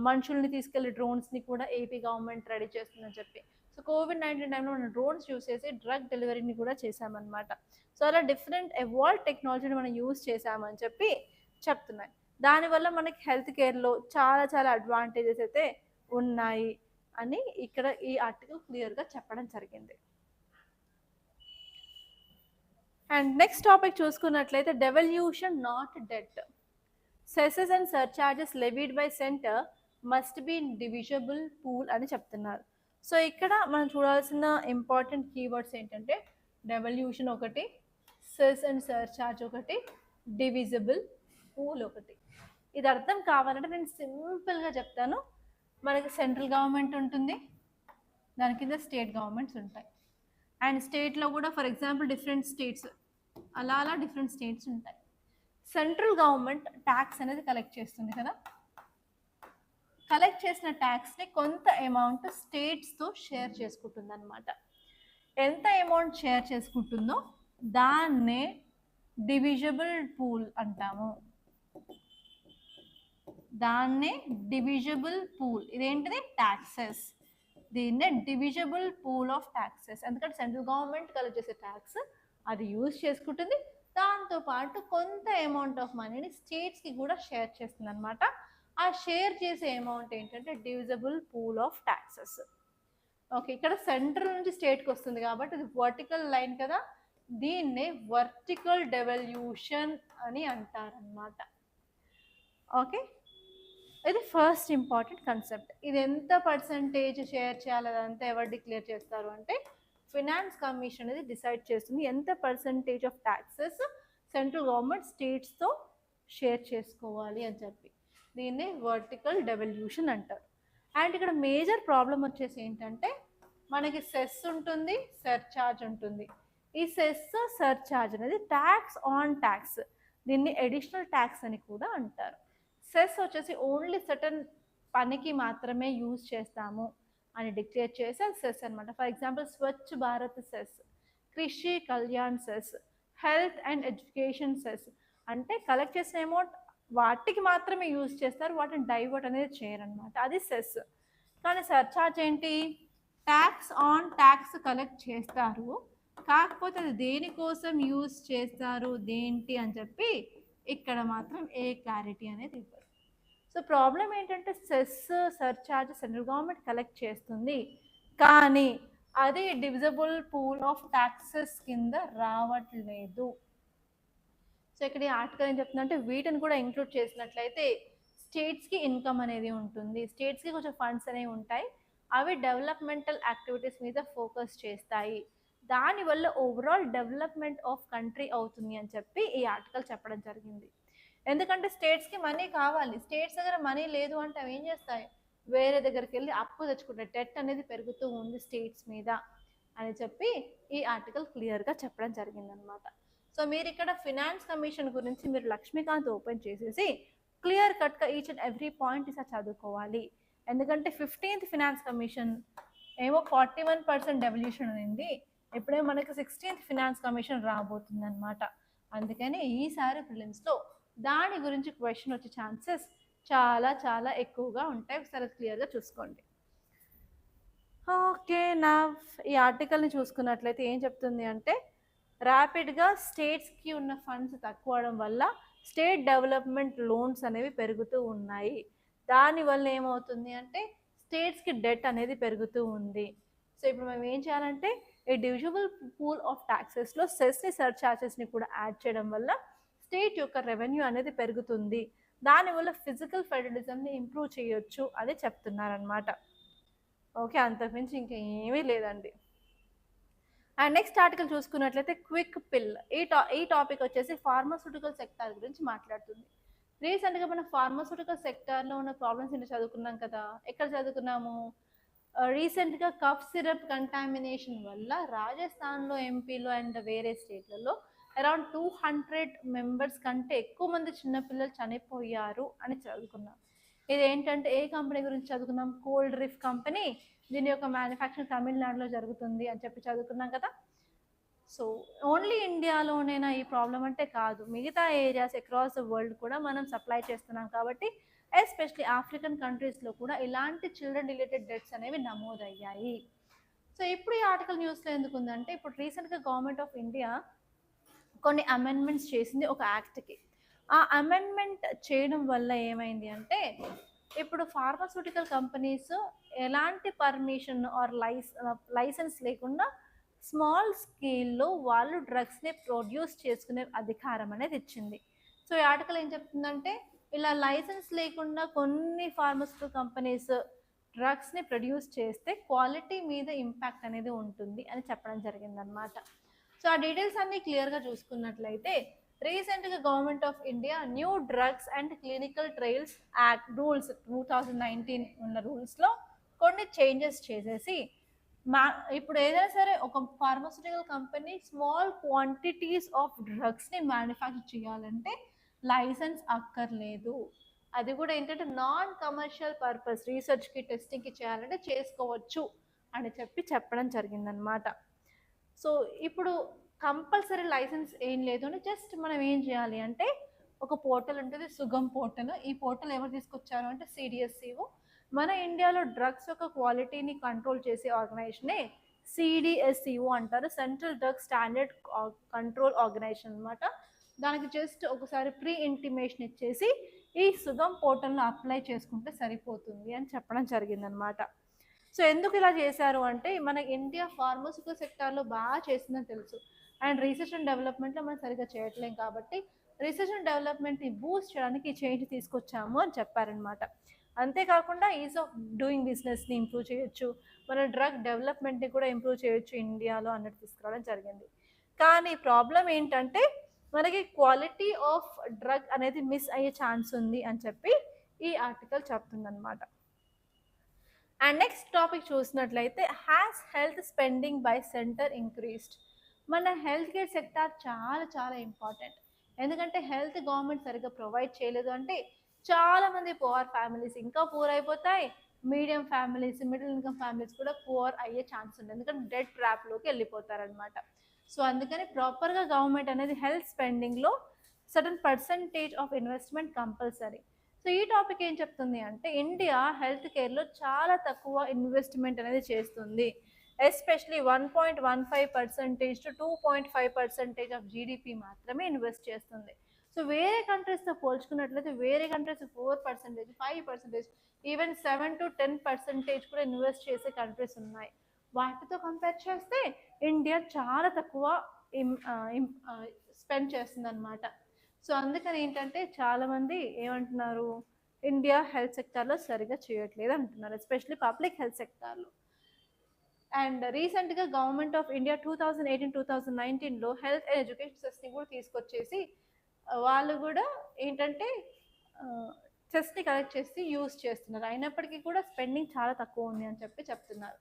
మనుషుల్ని తీసుకెళ్లి డ్రోన్స్ని కూడా ఏపీ గవర్నమెంట్ రెడీ చేస్తుందని చెప్పి. సో కోవిడ్-19 టైంలో మనం డ్రోన్స్ యూజ్ చేసి డ్రగ్ డెలివరీని కూడా చేశామన్నమాట. సో అలా డిఫరెంట్ ఎవాల్వ్ టెక్నాలజీని మనం యూజ్ చేశామని చెప్పి చెప్తున్నాయి. దానివల్ల మనకి హెల్త్ కేర్లో చాలా చాలా అడ్వాంటేజెస్ అయితే ఉన్నాయి అని ఇక్కడ ఈ ఆర్టికల్ క్లియర్గా చెప్పడం జరిగింది. అండ్ నెక్స్ట్ టాపిక్ చూసుకున్నట్లయితే devolution not debt. Cesses and surcharges levied by centre must be in divisible pool అని చెప్తున్నారు. సో ఇక్కడ మనం చూడాల్సిన ఇంపార్టెంట్ కీవర్డ్స్ ఏంటంటే డెవల్యూషన్ ఒకటి, సెస్ అండ్ సర్చార్జ్ ఒకటి, డివిజబుల్ పూల్ ఒకటి. ఇది అర్థం కావాలంటే నేను సింపుల్గా చెప్తాను. మనకి సెంట్రల్ గవర్నమెంట్ ఉంటుంది, దాని కింద స్టేట్ గవర్నమెంట్స్ ఉంటాయి. అండ్ స్టేట్లో కూడా ఫర్ ఎగ్జాంపుల్ డిఫరెంట్ స్టేట్స్ అలా డిఫరెంట్ స్టేట్స్ ఉంటాయి. సెంట్రల్ గవర్నమెంట్ ట్యాక్స్ అనేది కలెక్ట్ చేస్తుంది కదా, కలెక్ట్ చేసిన ట్యాక్స్ని కొంత అమౌంట్ స్టేట్స్తో షేర్ చేసుకుంటుంది అనమాట. ఎంత అమౌంట్ షేర్ చేసుకుంటుందో దాన్నే డివిజబుల్ పూల్ అంటాము. దాన్నే డివిజబుల్ పూల్. ఇదేంటిది? ట్యాక్సెస్. దీన్నే డివిజబుల్ పూల్ ఆఫ్ ట్యాక్సెస్. ఎందుకంటే సెంట్రల్ గవర్నమెంట్ కలెక్ట్ చేసే ట్యాక్స్ అది యూజ్ చేసుకుంటుంది, దాంతోపాటు కొంత అమౌంట్ ఆఫ్ మనీని స్టేట్స్కి కూడా షేర్ చేస్తుంది అనమాట. ఆ షేర్ చేసే అమౌంట్ ఏంటంటే divisible pool of taxes. Okay, ఇక్కడ సెంట్రల్ నుంచి స్టేట్కి వస్తుంది కాబట్టి ఇది వర్టికల్ లైన్ కదా, దీన్నే వర్టికల్ డెవల్యూషన్ అని అంటారనమాట. ఓకే, ఇది ఫస్ట్ ఇంపార్టెంట్ కాన్సెప్ట్. ఇది ఎంత పర్సంటేజ్ షేర్ చేయాలి అదంతా ఎవరు డిక్లేర్ చేస్తారు అంటే ఫినాన్స్ కమిషన్ అనేది డిసైడ్ చేస్తుంది ఎంత percentage of taxes central government స్టేట్స్తో షేర్ చేసుకోవాలి అని చెప్పి. దీన్ని వర్టికల్ డెవల్యూషన్ అంటారు. అండ్ ఇక్కడ మేజర్ ప్రాబ్లం వచ్చేసి ఏంటంటే మనకి సెస్ ఉంటుంది, సర్చార్జ్ ఉంటుంది. ఈ సెస్ సర్చార్జ్ అనేది ట్యాక్స్ ఆన్ ట్యాక్స్, దీన్ని అడిషనల్ ట్యాక్స్ అని కూడా అంటారు. సెస్ వచ్చేసి ఓన్లీ సర్టన్ పనికి మాత్రమే యూజ్ చేస్తాము అని డిక్లేర్ చేసే సెస్ అనమాట. For example Swachh Bharat cess, Krishi Kalyan cess, health and education cess. అంటే కలెక్ట్ చేసిన అమౌంట్ వాటికి మాత్రమే యూజ్ చేస్తారు, వాటిని డైవర్ట్ అనేది చేయరనమాట, అది సెస్. కానీ సర్చార్జ్ ఏంటి, ట్యాక్స్ ఆన్ ట్యాక్స్ కలెక్ట్ చేస్తారు, కాకపోతే అది దేనికోసం యూజ్ చేస్తారు దేంటి అని చెప్పి ఇక్కడ మాత్రం ఏ క్లారిటీ అనేది ఇవ్వరు. సో ప్రాబ్లం ఏంటంటే cess surcharge central government collect చేస్తుంది, కానీ అది డివిజబుల్ పూల్ ఆఫ్ ట్యాక్సెస్ కింద రావట్లేదు. సో ఇక్కడ ఈ ఆర్టికల్ ఏం చెప్తుందంటే వీటిని కూడా ఇంక్లూడ్ చేసినట్లయితే స్టేట్స్కి ఇన్కమ్ అనేది ఉంటుంది, స్టేట్స్కి కొంచెం ఫండ్స్ అనేవి ఉంటాయి, అవి డెవలప్మెంటల్ యాక్టివిటీస్ మీద ఫోకస్ చేస్తాయి, దానివల్ల ఓవరాల్ డెవలప్మెంట్ ఆఫ్ కంట్రీ అవుతుంది అని చెప్పి ఈ ఆర్టికల్ చెప్పడం జరిగింది. ఎందుకంటే స్టేట్స్కి మనీ కావాలి, స్టేట్స్ దగ్గర మనీ లేదు అంటే అవి ఏం చేస్తాయి, వేరే దగ్గరికి వెళ్ళి అప్పు తెచ్చుకుంటాయి, డెట్ అనేది పెరుగుతూ ఉంది స్టేట్స్ మీద అని చెప్పి ఈ ఆర్టికల్ క్లియర్గా చెప్పడం జరిగిందనమాట. సో మీరు ఇక్కడ ఫినాన్స్ కమిషన్ గురించి మీరు లక్ష్మీకాంత్ ఓపెన్ చేసేసి క్లియర్ కట్గా each and every point Isa చదువుకోవాలి. ఎందుకంటే 15th ఫినాన్స్ కమిషన్ ఏమో 41% డెవల్యూషన్ ఉంది, ఇప్పుడే మనకి 16th ఫినాన్స్ కమిషన్ రాబోతుంది అనమాట. అందుకని ఈసారి ప్రిలిమ్స్లో దాని గురించి క్వశ్చన్ వచ్చే ఛాన్సెస్ చాలా చాలా ఎక్కువగా ఉంటాయి, ఒకసారి క్లియర్గా చూసుకోండి. ఓకే, నా ఈ ఆర్టికల్ని చూసుకున్నట్లయితే ఏం చెప్తుంది అంటే ర్యాపిడ్గా స్టేట్స్కి ఉన్న ఫండ్స్ తక్కువ అవడం వల్ల స్టేట్ డెవలప్మెంట్ లోన్స్ అనేవి పెరుగుతూ ఉన్నాయి, దానివల్ల ఏమవుతుంది అంటే స్టేట్స్కి డెట్ అనేది పెరుగుతూ ఉంది. సో ఇప్పుడు మనం ఏం చేయాలంటే ఈ డివిజిబుల్ పూల్ ఆఫ్ ట్యాక్సెస్లో సెస్ని సర్చార్జెస్ని కూడా యాడ్ చేయడం వల్ల స్టేట్ యొక్క రెవెన్యూ అనేది పెరుగుతుంది, దానివల్ల ఫిజికల్ ఫెడరలిజంని ఇంప్రూవ్ చేయొచ్చు అని చెప్తున్నారనమాట. ఓకే, అంతకుమించి ఇంకా ఏమీ లేదండి. అండ్ నెక్స్ట్ ఆర్టికల్ చూసుకున్నట్లయితే క్విక్ పిల్, ఈ టాపిక్ వచ్చేసి ఫార్మాస్యూటికల్ సెక్టార్ గురించి మాట్లాడుతుంది. రీసెంట్గా మనం ఫార్మాస్యూటికల్ సెక్టార్లో ఉన్న ప్రాబ్లమ్స్ ఏంటో చదువుకున్నాం కదా, ఎక్కడ చదువుకున్నాము, రీసెంట్గా కఫ్ సిరప్ కంటామినేషన్ వల్ల రాజస్థాన్లో, ఎంపీలో అండ్ వేరే స్టేట్లలో అరౌండ్ 200 మెంబర్స్ కంటే ఎక్కువ మంది చిన్నపిల్లలు చనిపోయారు అని చదువుకున్నాం. ఇది ఏంటంటే ఏ కంపెనీ గురించి చదువుకున్నాం, కోల్డ్ రిఫ్ కంపెనీ, దీని యొక్క మ్యానుఫ్యాక్చరింగ్ తమిళనాడులో జరుగుతుంది అని చెప్పి చదువుకున్నాం కదా. సో ఓన్లీ ఇండియాలోనేనా ఈ ప్రాబ్లం అంటే కాదు, మిగతా ఏరియాస్ అక్రాస్ ద వరల్డ్ కూడా మనం సప్లై చేస్తున్నాం కాబట్టి ఎస్పెషలీ ఆఫ్రికన్ కంట్రీస్లో కూడా ఇలాంటి చిల్డ్రన్ రిలేటెడ్ డెత్స్ అనేవి నమోదయ్యాయి. సో ఇప్పుడు ఈ ఆర్టికల్ న్యూస్లో ఎందుకు ఉందంటే ఇప్పుడు రీసెంట్గా గవర్నమెంట్ ఆఫ్ ఇండియా కొన్ని అమెండ్మెంట్స్ చేసింది ఒక యాక్ట్కి. ఆ అమెండ్మెంట్ చేయడం వల్ల ఏమైంది అంటే ఇప్పుడు ఫార్మాస్యూటికల్ కంపెనీస్ ఎలాంటి పర్మిషన్ ఆర్ లైసెన్స్ లేకుండా స్మాల్ స్కేల్లో వాళ్ళు డ్రగ్స్ని ప్రొడ్యూస్ చేసుకునే అధికారం అనేది ఇచ్చింది. సో ఈ ఆర్టికల్ ఏం చెప్తుందంటే ఇలా లైసెన్స్ లేకుండా కొన్ని ఫార్మాస్యూటికల్ కంపెనీస్ డ్రగ్స్ని ప్రొడ్యూస్ చేస్తే క్వాలిటీ మీద ఇంపాక్ట్ అనేది ఉంటుంది అని చెప్పడం జరిగిందనమాట. సో ఆ డీటెయిల్స్ అన్నీ క్లియర్గా చూసుకున్నట్లయితే రీసెంట్గా government of India new drugs and clinical trials act rules 2019 ఉన్న రూల్స్లో కొన్ని చేంజెస్ చేసేసి ఇప్పుడు ఏదైనా సరే ఒక pharmaceutical company small quantities of డ్రగ్స్ని మ్యానుఫ్యాక్చర్ చేయాలంటే లైసెన్స్ అక్కర్లేదు, అది కూడా ఏంటంటే నాన్ కమర్షియల్ పర్పస్ రీసెర్చ్కి టెస్టింగ్కి చేయాలంటే చేసుకోవచ్చు అని చెప్పడం జరిగిందనమాట. సో ఇప్పుడు కంపల్సరీ లైసెన్స్ ఏం లేదు అని జస్ట్ మనం ఏం చేయాలి అంటే ఒక పోర్టల్ ఉంటుంది, సుగమ్ పోర్టల్. ఈ పోర్టల్ ఎవరు తీసుకొచ్చారు అంటే సిడిఎస్సిఓ, మన ఇండియాలో డ్రగ్స్ యొక్క క్వాలిటీని కంట్రోల్ చేసే ఆర్గనైజేషనే సిడిఎస్సిఓ అంటారు, central drug standard control organization అనమాట. దానికి జస్ట్ ఒకసారి ప్రీ ఇంటిమేషన్ ఇచ్చేసి ఈ సుగమ్ పోర్టల్ను అప్లై చేసుకుంటే సరిపోతుంది అని చెప్పడం జరిగిందనమాట. సో ఎందుకు ఇలా చేశారు అంటే మన ఇండియా ఫార్మాస్యూటికల్ సెక్టార్లో బాగా చేసిందని తెలుసు, అండ్ రీసెర్చ్ అండ్ డెవలప్మెంట్లో మనం సరిగ్గా చేయట్లేం కాబట్టి రీసెర్చ్ అండ్ డెవలప్మెంట్ని బూస్ట్ చేయడానికి ఈ చేంజ్ తీసుకొచ్చాము అని చెప్పారనమాట. అంతేకాకుండా ఈజ్ ఆఫ్ డూయింగ్ బిజినెస్ని ఇంప్రూవ్ చేయొచ్చు, మన డ్రగ్ డెవలప్మెంట్ని కూడా ఇంప్రూవ్ చేయొచ్చు ఇండియాలో అన్నట్టు తీసుకురావడం జరిగింది. కానీ ప్రాబ్లం ఏంటంటే మనకి క్వాలిటీ ఆఫ్ డ్రగ్ అనేది మిస్ అయ్యే ఛాన్స్ ఉంది అని చెప్పి ఈ ఆర్టికల్ చెప్తుందన్నమాట. అండ్ నెక్స్ట్ టాపిక్ చూసినట్లయితే has health spending by centre increased. మన హెల్త్ కేర్ సెక్టార్ చాలా చాలా ఇంపార్టెంట్, ఎందుకంటే హెల్త్ గవర్నమెంట్ సరిగ్గా ప్రొవైడ్ చేయలేదు అంటే చాలామంది పువర్ ఫ్యామిలీస్ ఇంకా పూర్ అయిపోతాయి, medium families, middle income families కూడా పువర్ అయ్యే ఛాన్స్ ఉంది, ఎందుకంటే డెట్ ట్రాప్లోకి వెళ్ళిపోతారనమాట. సో అందుకని ప్రాపర్గా గవర్నమెంట్ అనేది హెల్త్ స్పెండింగ్లో certain percentage of investment compulsory. So ఈ టాపిక్ ఏం చెప్తుంది అంటే ఇండియా హెల్త్ కేర్లో చాలా తక్కువ ఇన్వెస్ట్మెంట్ అనేది చేస్తుంది, ఎస్పెషలీ 1.15% to 2.5% ఆఫ్ జీడిపి మాత్రమే ఇన్వెస్ట్ చేస్తుంది. సో వేరే కంట్రీస్తో పోల్చుకున్నట్లయితే వేరే కంట్రీస్ 4%, 5%, ఈవెన్ 7 to 10% కూడా ఇన్వెస్ట్ చేసే కంట్రీస్ ఉన్నాయి. వాటితో కంపేర్ చేస్తే ఇండియా చాలా తక్కువ స్పెండ్ చేస్తుంది అనమాట. సో అందుకని ఏంటంటే చాలామంది ఏమంటున్నారు, ఇండియా హెల్త్ సెక్టార్లో సరిగా చేయట్లేదు అంటున్నారు, ఎస్పెషలీ పబ్లిక్ హెల్త్ సెక్టార్లో. అండ్ రీసెంట్గా గవర్నమెంట్ ఆఫ్ ఇండియా 2018-2019లో హెల్త్ అండ్ ఎడ్యుకేషన్ సెస్ని కూడా తీసుకొచ్చేసి వాళ్ళు కూడా ఏంటంటే చెస్ని కలెక్ట్ చేసి యూజ్ చేస్తున్నారు, అయినప్పటికీ కూడా స్పెండింగ్ చాలా తక్కువ ఉంది అని చెప్తున్నారు.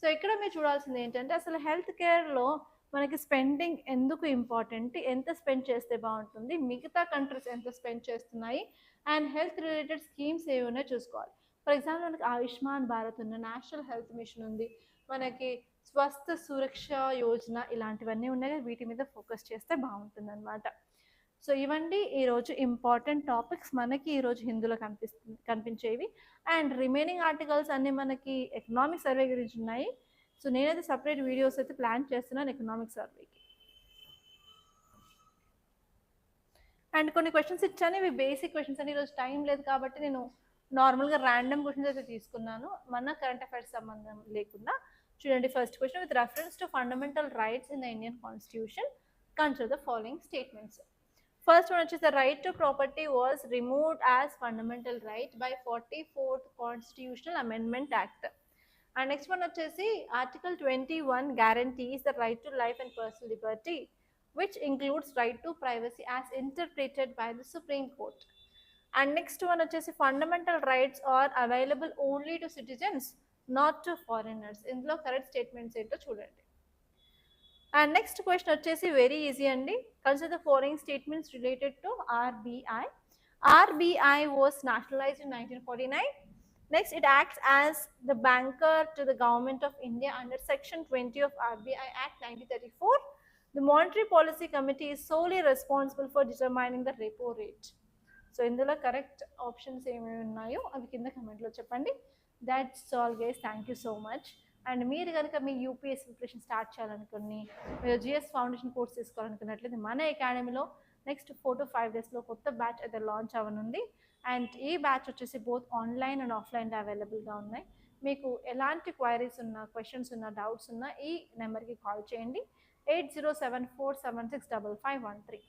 సో ఇక్కడ మీరు చూడాల్సింది ఏంటంటే అసలు హెల్త్ కేర్లో మనకి స్పెండింగ్ ఎందుకు ఇంపార్టెంట్, ఎంత స్పెండ్ చేస్తే బాగుంటుంది, మిగతా కంట్రీస్ ఎంత స్పెండ్ చేస్తున్నాయి, అండ్ హెల్త్ రిలేటెడ్ స్కీమ్స్ ఏవి ఉన్నాయో చూసుకోవాలి. ఫర్ ఎగ్జాంపుల్ మనకి ఆయుష్మాన్ భారత్ ఉన్న, నేషనల్ హెల్త్ మిషన్ ఉంది, మనకి స్వస్థ సురక్ష యోజన, ఇలాంటివన్నీ ఉన్నాయి, వీటి మీద ఫోకస్ చేస్తే బాగుంటుంది అనమాట. సో ఇవన్నీ ఈరోజు ఇంపార్టెంట్ టాపిక్స్ మనకి ఈరోజు హిందూలో కనిపించేవి. అండ్ రిమైనింగ్ ఆర్టికల్స్ అన్నీ మనకి ఎకనామిక్ సర్వే గురించి ఉన్నాయి. సో నేనైతే సపరేట్ వీడియోస్ అయితే ప్లాన్ చేస్తున్నాను ఎకనామిక్ సర్వేకి. అండ్ కొన్ని క్వశ్చన్స్ ఇచ్చాను, ఇవి బేసిక్ క్వశ్చన్స్ అని, ఈరోజు టైం లేదు కాబట్టి నేను నార్మల్గా ర్యాండమ్ క్వశ్చన్స్ అయితే తీసుకున్నాను, మన కరెంట్ అఫైర్స్ సంబంధం లేకుండా. చూడండి, first question, with reference to fundamental rights in the Indian constitution consider the following statements. First one is the right to property was removed as fundamental right by 44th Constitutional Amendment Act. And next one is Article 21 guarantees the right to life and personal liberty, which includes right to privacy as interpreted by the Supreme Court. And next one is fundamental rights are available only to citizens, not to foreigners. In the correct statements ఏంటో చూడండి. And next question వచ్చేసి very easy అండి. Consider the following statements related to RBI. RBI was nationalized in 1949. Next, it acts as the banker to the government of India under Section 20 of RBI Act 1934. The Monetary Policy Committee is solely responsible for determining the repo rate. So ఇందులో correct options ఏమేమి ఉన్నాయో అవి కింద కమెంట్లో చెప్పండి. That's all guys, thank you so much. And మీరు కనుక మీ UPSC preparation start చేయాలనుకుని, మీరు GS foundation course తీసుకోవాలనుకున్నట్లయితే మన అకాడమీలో నెక్స్ట్ 4 to 5 డేస్లో కొత్త బ్యాచ్ అయితే లాంచ్ అవ్వనుంది. అండ్ ఈ బ్యాచ్ వచ్చేసి బోత్ ఆన్లైన్ అండ్ ఆఫ్లైన్లో అవైలబుల్గా ఉన్నాయి. మీకు ఎలాంటి క్వైరీస్ ఉన్నా, క్వశ్చన్స్ ఉన్నా, డౌట్స్ ఉన్నా ఈ నెంబర్కి కాల్ చేయండి, 8074765513.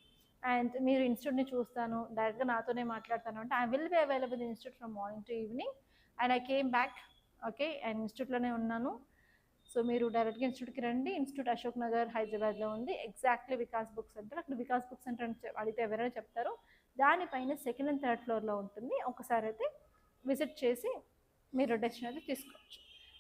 అండ్ మీరు ఇన్స్టిట్యూట్ని చూస్తాను, డైరెక్ట్గా నాతోనే మాట్లాడతాను అంటే I will be available in institute from morning to evening. And I came back, okay, and ఇన్స్టిట్యూట్లోనే ఉన్నాను. సో మీరు డైరెక్ట్గా ఇన్స్టిట్యూట్కి రండి. ఇన్స్టిట్యూట్ అశోక్ నగర్ హైదరాబాద్లో ఉంది, ఎగ్జాక్ట్లీ వికాస్ బుక్ సెంటర్. అక్కడ వికాస్ బుక్ సెంటర్ అని అడిగితే ఎవరైనా చెప్తారు. దానిపైన సెకండ్ అండ్ థర్డ్ ఫ్లోర్లో ఉంటుంది. ఒకసారి అయితే విజిట్ చేసి మీరు డెసిషన్ అయితే తీసుకోవచ్చు.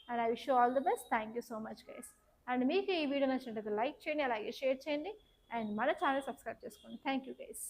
And I wish you all the best. Thank you so much guys. And మీకు ఈ వీడియో నచ్చినట్లయితే లైక్ చేయండి, అలాగే షేర్ చేయండి, అండ్ మన ఛానల్ సబ్స్క్రైబ్ చేసుకోండి. Thank you guys.